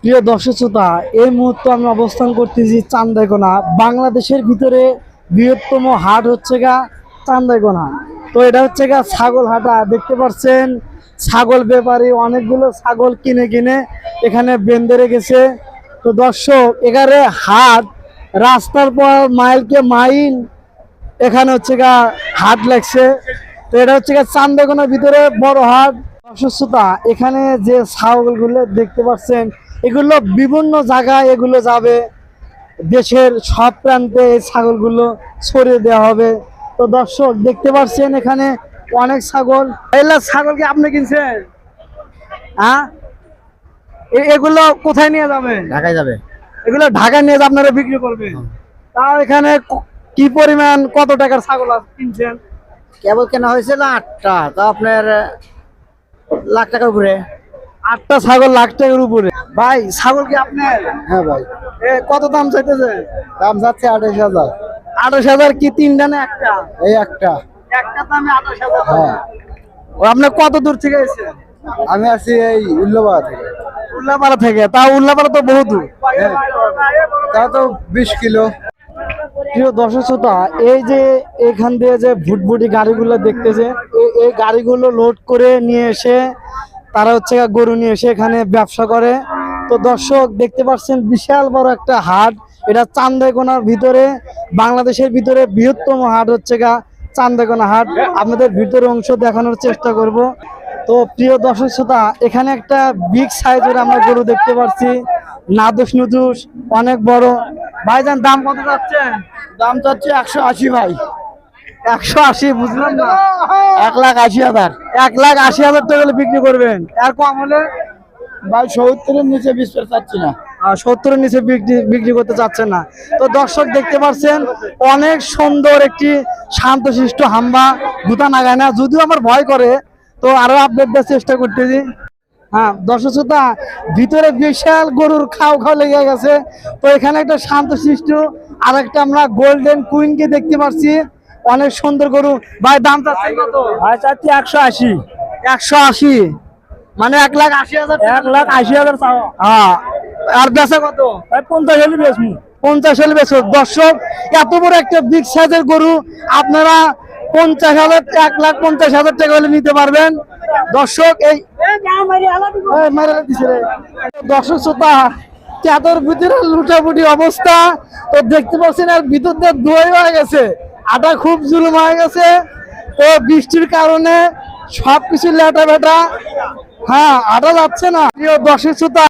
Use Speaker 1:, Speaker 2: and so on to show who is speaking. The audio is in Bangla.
Speaker 1: প্রিয় দর্শক শ্রোতা, এই মুহূর্তে আমি অবস্থান করতেছি চান্দাইকোনা। বাংলাদেশের ভিতরে বৃহত্তম হাট হচ্ছে গা চান্দাইকোনা। তো এটা হচ্ছে গা ছাগল হাটা, দেখতে পাচ্ছেন ছাগল ব্যাপারী অনেকগুলো ছাগল কিনে কিনে এখানে বেঁধে রেখেছে। তো দর্শক, এখানে হাট রাস্তার পর মাইলকে মাইল এখানে হচ্ছে গা হাট লাগছে। তো এটা হচ্ছে গা চান্দাইকোনার ভিতরে বড় হাট। দর্শক শ্রোতা, এখানে যে ছাগলগুলো দেখতে পাচ্ছেন এগুলো বিভিন্ন জায়গায় এগুলো যাবে, দেশের সব প্রান্তে এই ছাগলগুলো ছড়িয়ে দেওয়া হবে। তো দর্শক দেখতে পাচ্ছেন এখানে অনেক ছাগল। এগুলা ছাগল কি আপনি কিনছেন? হ্যাঁ, এগুলো কোথায় নিয়ে যাবেন?
Speaker 2: ঢাকায় যাবে।
Speaker 1: এগুলো ঢাকায় নিয়ে আপনারা বিক্রি করবেন। তাও এখানে কি পরিমাণ কত টাকার ছাগল কিনছেন?
Speaker 2: কেবল কেনা হয়েছিল 8টা, তো আপনার লাখ টাকার উপরে।
Speaker 1: 8টা ছাগল লাখ টাকার উপরে। ভাই ছাগল কি আপনার?
Speaker 2: হ্যাঁ ভাই,
Speaker 1: কত দাম চাইতেছে?
Speaker 2: দাম যাচ্ছে 28,000।
Speaker 1: 28,000 কি তিনটা না একটা?
Speaker 2: এই একটা।
Speaker 1: একটা দামে 28,000।
Speaker 2: হ্যাঁ।
Speaker 1: আপনি কত দূর থেকে এসেছেন?
Speaker 2: আমি আছি এই উল্লাপাড়া থেকে।
Speaker 1: উল্লাপাড়া থেকে? তাও উল্লাপাড়া তো বহু দূর।
Speaker 2: তা তো 20 কিলো।
Speaker 1: প্রিয় দর্শক শ্রোতা, এই যে এখান দিয়ে যে ভুটভুটি গাড়িগুলো দেখতেছে, এই গাড়িগুলো লোড করে নিয়ে এসে তারা হচ্ছে গরু নিয়ে এসে এখানে ব্যবসা করে। তো দর্শক দেখতে পাচ্ছেন বিশাল বড় একটা হাট। এটা চান্দাইকোনার ভিতরে, বাংলাদেশের ভিতরে বৃহত্তম হাট হচ্ছে গা চান্দাইকোনা হাট। আপনাদের ভিতরে অংশ দেখানোর চেষ্টা করব। তো প্রিয় দর্শক শ্রোতা, এখানে একটা বিগ সাইজের আমরা গরু দেখতে পাচ্ছি, নাদুস নুদুস, অনেক বড়। ভাইজান দাম কত যাচ্ছেন?
Speaker 2: দাম চাচ্ছে 180 ভাই।
Speaker 1: 180? বুঝলাম না।
Speaker 2: 1,80,000।
Speaker 1: 1,80,000 টাকা হলে বিক্রি করবেন? আর কম হলে?
Speaker 2: ভাই 70-এর নিচে 20 চাচ্ছি না।
Speaker 1: 70-এর নিচে বিক্রি করতে চাচ্ছেন না। তো দর্শক দেখতে পাচ্ছেন অনেক সুন্দর একটি শান্তশিষ্ট হাম্বা, দুটা নাগায় না, যদিও আমার ভয় করে। তো আরো আপডেট দেওয়ার চেষ্টা করতেছি। হ্যাঁ দর্শক শ্রোতা, ভিতরে বিশাল গরুর খাও খাও লেগে গেছে। তো এখানে একটা শান্তশিষ্ট আর একটা আমরা গোল্ডেন কুইনকে দেখতে পাচ্ছি, অনেক সুন্দর গরু। ভাই দাম চাচ্ছেন কত?
Speaker 2: ভাই চাচ্ছি 180।
Speaker 1: 180 মানে 1,80,000?
Speaker 2: 1,80,000 চাওয়া।
Speaker 1: হ্যাঁ, আর বেচা কত?
Speaker 2: ভাই 50 হলে বেচমু।
Speaker 1: 50 হলে বেচো। দর্শক, এত বড় একটা বিগ সাইজের গরু আপনারা 50,000, 1,50,000 টাকা হলে নিতে পারবেন। দর্শক এই দর্শক শ্রোতা, চাদর ভিতরে লুটাপুটি অবস্থা। তো দেখতে পাচ্ছেন আর ভিতর দিয়ে দই হয়ে গেছে, আটা খুব জুলুম হয়ে গেছে। তো বৃষ্টির কারণে সবকিছু লেটা বেটা, হ্যাঁ আটা যাচ্ছে না। প্রিয় দর্শক শ্রোতা,